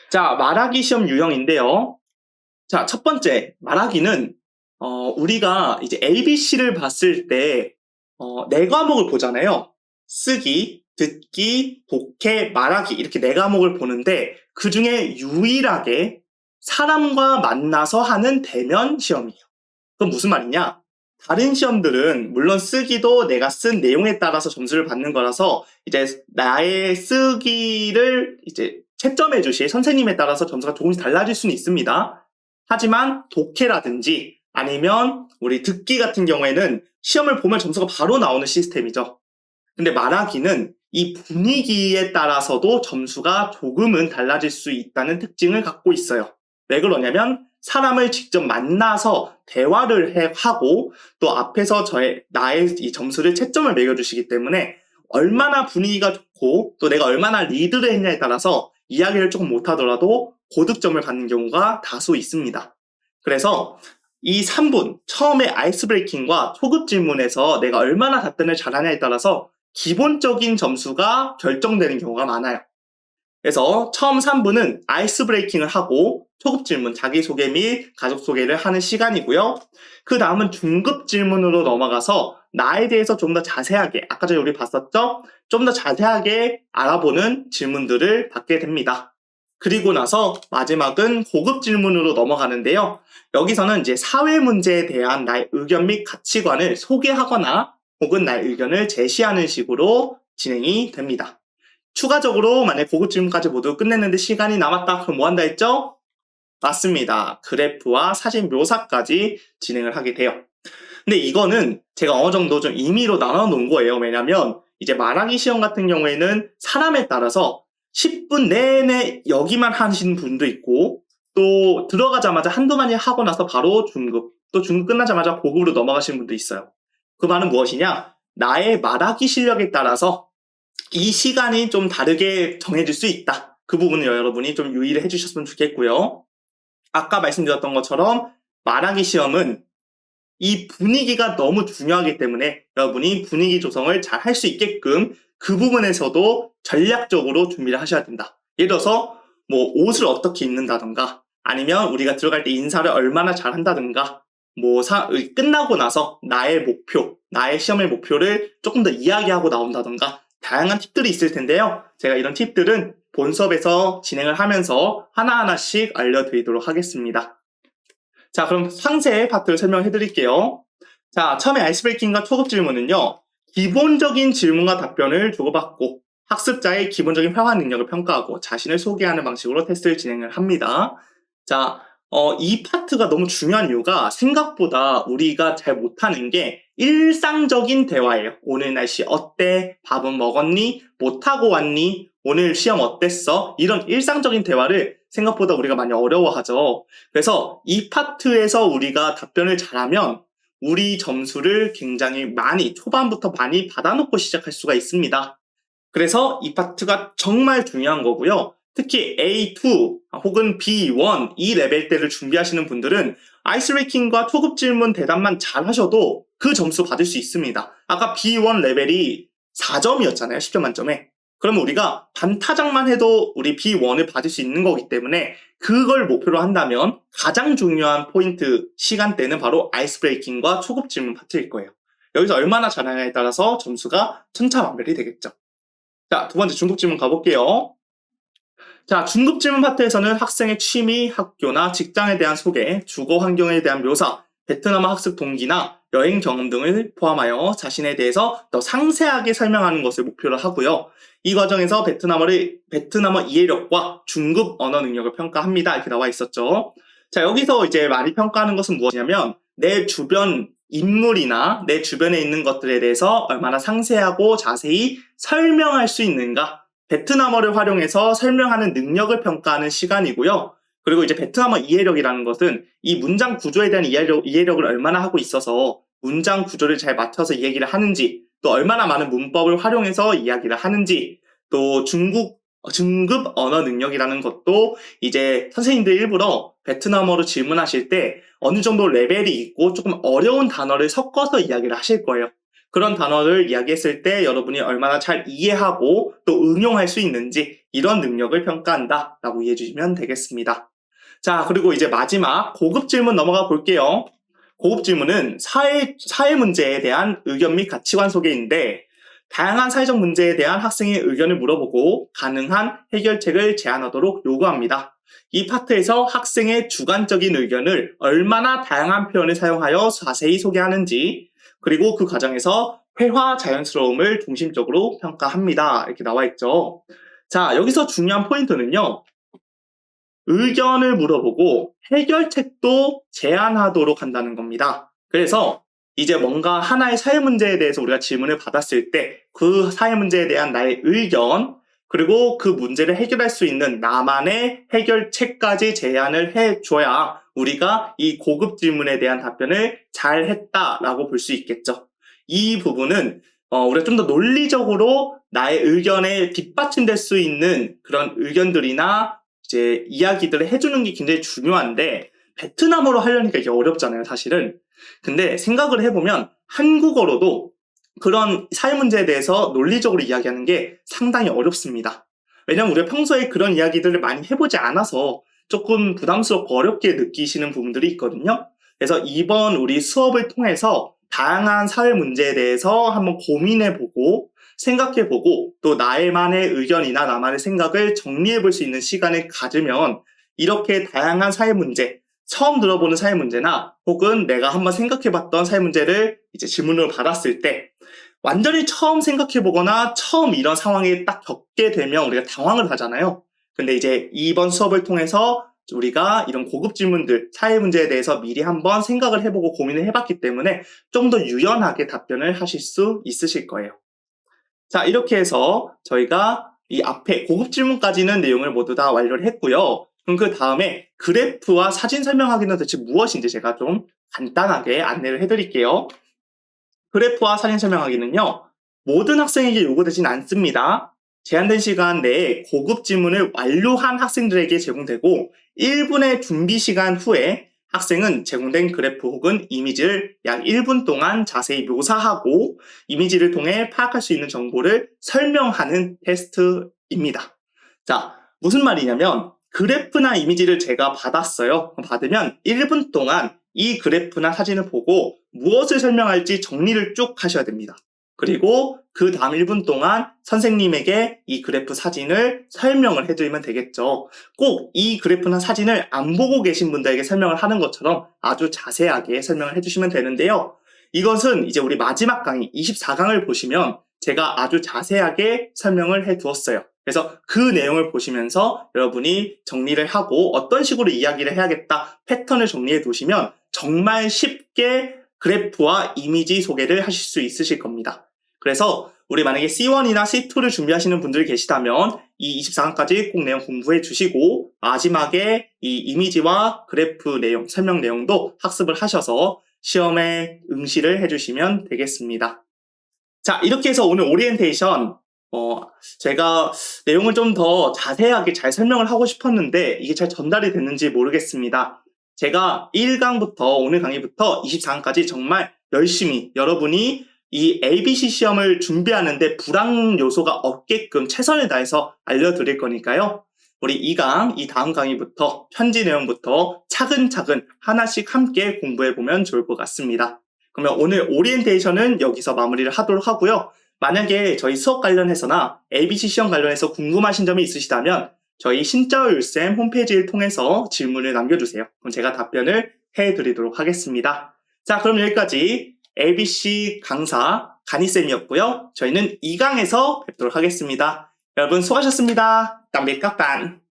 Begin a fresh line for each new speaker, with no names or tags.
자, 말하기 시험 유형인데요. 자, 첫 번째, 말하기는, 우리가 이제 ABC를 봤을 때, 네 과목을 보잖아요. 쓰기, 듣기, 독해, 말하기, 이렇게 네 과목을 보는데, 그 중에 유일하게 사람과 만나서 하는 대면 시험이에요. 그건 무슨 말이냐? 다른 시험들은 물론 쓰기도 내가 쓴 내용에 따라서 점수를 받는 거라서 이제 나의 쓰기를 이제 채점해 주실 선생님에 따라서 점수가 조금씩 달라질 수는 있습니다. 하지만 독해라든지 아니면 우리 듣기 같은 경우에는 시험을 보면 점수가 바로 나오는 시스템이죠. 근데 말하기는 이 분위기에 따라서도 점수가 조금은 달라질 수 있다는 특징을 갖고 있어요. 왜 그러냐면 사람을 직접 만나서 대화를 하고 또 앞에서 나의 이 점수를 채점을 매겨주시기 때문에 얼마나 분위기가 좋고 또 내가 얼마나 리드를 했냐에 따라서 이야기를 조금 못하더라도 고득점을 받는 경우가 다수 있습니다. 그래서 이 3분, 처음에 아이스 브레이킹과 초급 질문에서 내가 얼마나 답변을 잘하냐에 따라서 기본적인 점수가 결정되는 경우가 많아요. 그래서 처음 3분은 아이스 브레이킹을 하고 초급 질문, 자기소개 및 가족소개를 하는 시간이고요. 그 다음은 중급 질문으로 넘어가서 나에 대해서 좀 더 자세하게, 아까 전에 우리 봤었죠? 좀 더 자세하게 알아보는 질문들을 받게 됩니다. 그리고 나서 마지막은 고급 질문으로 넘어가는데요. 여기서는 이제 사회 문제에 대한 나의 의견 및 가치관을 소개하거나 혹은 나의 의견을 제시하는 식으로 진행이 됩니다. 추가적으로 만약 고급 질문까지 모두 끝냈는데 시간이 남았다. 그럼 뭐 한다 했죠? 맞습니다. 그래프와 사진 묘사까지 진행을 하게 돼요. 근데 이거는 제가 어느 정도 좀 임의로 나눠 놓은 거예요. 왜냐면 이제 말하기 시험 같은 경우에는 사람에 따라서 10분 내내 여기만 하시는 분도 있고 또 들어가자마자 한두 마디 하고 나서 바로 중급, 또 중급 끝나자마자 고급으로 넘어가시는 분도 있어요. 그 말은 무엇이냐? 나의 말하기 실력에 따라서 이 시간이 좀 다르게 정해질 수 있다. 그 부분을 여러분이 좀 유의를 해주셨으면 좋겠고요. 아까 말씀드렸던 것처럼 말하기 시험은 이 분위기가 너무 중요하기 때문에 여러분이 분위기 조성을 잘 할 수 있게끔 그 부분에서도 전략적으로 준비를 하셔야 된다. 예를 들어서 뭐 옷을 어떻게 입는다던가 아니면 우리가 들어갈 때 인사를 얼마나 잘 한다든가 뭐 끝나고 나서 나의 목표, 나의 시험의 목표를 조금 더 이야기하고 나온다던가 다양한 팁들이 있을 텐데요. 제가 이런 팁들은 본 수업에서 진행을 하면서 하나하나씩 알려드리도록 하겠습니다. 자, 그럼 상세 파트를 설명해 드릴게요. 자, 처음에 아이스 브레이킹과 초급 질문은요. 기본적인 질문과 답변을 주고받고 학습자의 기본적인 회화 능력을 평가하고 자신을 소개하는 방식으로 테스트를 진행을 합니다. 자, 이 파트가 너무 중요한 이유가 생각보다 우리가 잘 못하는 게 일상적인 대화예요. 오늘 날씨 어때? 밥은 먹었니? 뭐 타고 왔니? 오늘 시험 어땠어? 이런 일상적인 대화를 생각보다 우리가 많이 어려워하죠. 그래서 이 파트에서 우리가 답변을 잘하면 우리 점수를 굉장히 많이, 초반부터 많이 받아놓고 시작할 수가 있습니다. 그래서 이 파트가 정말 중요한 거고요. 특히 A2 혹은 B1 이 레벨대를 준비하시는 분들은 아이스 브레이킹과 초급 질문 대답만 잘 하셔도 그 점수 받을 수 있습니다. 아까 B1 레벨이 4점이었잖아요. 10점 만점에. 그러면 우리가 반타작만 해도 우리 B1을 받을 수 있는 거기 때문에 그걸 목표로 한다면 가장 중요한 포인트 시간대는 바로 아이스 브레이킹과 초급 질문 파트일 거예요. 여기서 얼마나 잘하냐에 따라서 점수가 천차만별이 되겠죠. 자, 두 번째 중급 질문 가볼게요. 자, 중급 질문 파트에서는 학생의 취미, 학교나 직장에 대한 소개, 주거 환경에 대한 묘사, 베트남어 학습 동기나 여행 경험 등을 포함하여 자신에 대해서 더 상세하게 설명하는 것을 목표로 하고요. 이 과정에서 베트남어 이해력과 중급 언어 능력을 평가합니다. 이렇게 나와 있었죠. 자, 여기서 이제 많이 평가하는 것은 무엇이냐면 내 주변 인물이나 내 주변에 있는 것들에 대해서 얼마나 상세하고 자세히 설명할 수 있는가, 베트남어를 활용해서 설명하는 능력을 평가하는 시간이고요. 그리고 이제 베트남어 이해력이라는 것은 이 문장 구조에 대한 이해력을 얼마나 하고 있어서 문장 구조를 잘 맞춰서 이야기를 하는지, 또 얼마나 많은 문법을 활용해서 이야기를 하는지, 또 중급 언어 능력이라는 것도 이제 선생님들 일부러 베트남어로 질문하실 때 어느 정도 레벨이 있고 조금 어려운 단어를 섞어서 이야기를 하실 거예요. 그런 단어를 이야기했을 때 여러분이 얼마나 잘 이해하고 또 응용할 수 있는지 이런 능력을 평가한다 라고 이해해 주시면 되겠습니다. 자, 그리고 이제 마지막 고급 질문 넘어가 볼게요. 고급 질문은 사회 문제에 대한 의견 및 가치관 소개인데 다양한 사회적 문제에 대한 학생의 의견을 물어보고 가능한 해결책을 제안하도록 요구합니다. 이 파트에서 학생의 주관적인 의견을 얼마나 다양한 표현을 사용하여 자세히 소개하는지 그리고 그 과정에서 회화 자연스러움을 중심적으로 평가합니다. 이렇게 나와 있죠. 자, 여기서 중요한 포인트는요. 의견을 물어보고 해결책도 제안하도록 한다는 겁니다. 그래서 이제 뭔가 하나의 사회 문제에 대해서 우리가 질문을 받았을 때 그 사회 문제에 대한 나의 의견 그리고 그 문제를 해결할 수 있는 나만의 해결책까지 제안을 해줘야 우리가 이 고급 질문에 대한 답변을 잘 했다라고 볼 수 있겠죠. 이 부분은 우리가 좀 더 논리적으로 나의 의견에 뒷받침될 수 있는 그런 의견들이나 이제 이야기들을 해주는 게 굉장히 중요한데 베트남어로 하려니까 이게 어렵잖아요, 사실은. 근데 생각을 해보면 한국어로도 그런 사회 문제에 대해서 논리적으로 이야기하는 게 상당히 어렵습니다. 왜냐면 우리가 평소에 그런 이야기들을 많이 해보지 않아서 조금 부담스럽고 어렵게 느끼시는 부분들이 있거든요. 그래서 이번 우리 수업을 통해서 다양한 사회 문제에 대해서 한번 고민해보고 생각해보고 또 나만의 의견이나 나만의 생각을 정리해볼 수 있는 시간을 가지면 이렇게 다양한 사회 문제, 처음 들어보는 사회 문제나 혹은 내가 한번 생각해봤던 사회 문제를 이제 질문으로 받았을 때 완전히 처음 생각해보거나 처음 이런 상황에 딱 겪게 되면 우리가 당황을 하잖아요. 근데 이제 이번 수업을 통해서 우리가 이런 고급 질문들, 사회 문제에 대해서 미리 한번 생각을 해보고 고민을 해봤기 때문에 좀 더 유연하게 답변을 하실 수 있으실 거예요. 자, 이렇게 해서 저희가 이 앞에 고급 질문까지는 내용을 모두 다 완료를 했고요. 그럼 그 다음에 그래프와 사진 설명하기는 대체 무엇인지 제가 좀 간단하게 안내를 해드릴게요. 그래프와 사진 설명하기는요. 모든 학생에게 요구되진 않습니다. 제한된 시간 내에 고급 질문을 완료한 학생들에게 제공되고 1분의 준비 시간 후에 학생은 제공된 그래프 혹은 이미지를 약 1분 동안 자세히 묘사하고 이미지를 통해 파악할 수 있는 정보를 설명하는 테스트입니다. 자, 무슨 말이냐면 그래프나 이미지를 제가 받았어요. 받으면 1분 동안 이 그래프나 사진을 보고 무엇을 설명할지 정리를 쭉 하셔야 됩니다. 그리고 그 다음 1분 동안 선생님에게 이 그래프 사진을 설명을 해드리면 되겠죠. 꼭 이 그래프나 사진을 안 보고 계신 분들에게 설명을 하는 것처럼 아주 자세하게 설명을 해주시면 되는데요. 이것은 이제 우리 마지막 강의 24강을 보시면 제가 아주 자세하게 설명을 해두었어요. 그래서 그 내용을 보시면서 여러분이 정리를 하고 어떤 식으로 이야기를 해야겠다 패턴을 정리해 두시면 정말 쉽게 그래프와 이미지 소개를 하실 수 있으실 겁니다. 그래서 우리 만약에 C1이나 C2를 준비하시는 분들이 계시다면 이 24강까지 꼭 내용 공부해 주시고 마지막에 이 이미지와 그래프 내용, 설명 내용도 학습을 하셔서 시험에 응시를 해주시면 되겠습니다. 자, 이렇게 해서 오늘 오리엔테이션 제가 내용을 좀 더 자세하게 잘 설명을 하고 싶었는데 이게 잘 전달이 됐는지 모르겠습니다. 제가 1강부터 오늘 강의부터 24강까지 정말 열심히 여러분이 이 ABC 시험을 준비하는데 불안 요소가 없게끔 최선을 다해서 알려드릴 거니까요. 우리 2강, 이 다음 강의부터 편지 내용부터 차근차근 하나씩 함께 공부해보면 좋을 것 같습니다. 그러면 오늘 오리엔테이션은 여기서 마무리를 하도록 하고요. 만약에 저희 수업 관련해서나 ABC 시험 관련해서 궁금하신 점이 있으시다면 저희 신짜오율쌤 홈페이지를 통해서 질문을 남겨주세요. 그럼 제가 답변을 해드리도록 하겠습니다. 자, 그럼 여기까지 ABC 강사 가니쌤이었고요. 저희는 2강에서 뵙도록 하겠습니다. 여러분 수고하셨습니다. 땀biệt các bạn.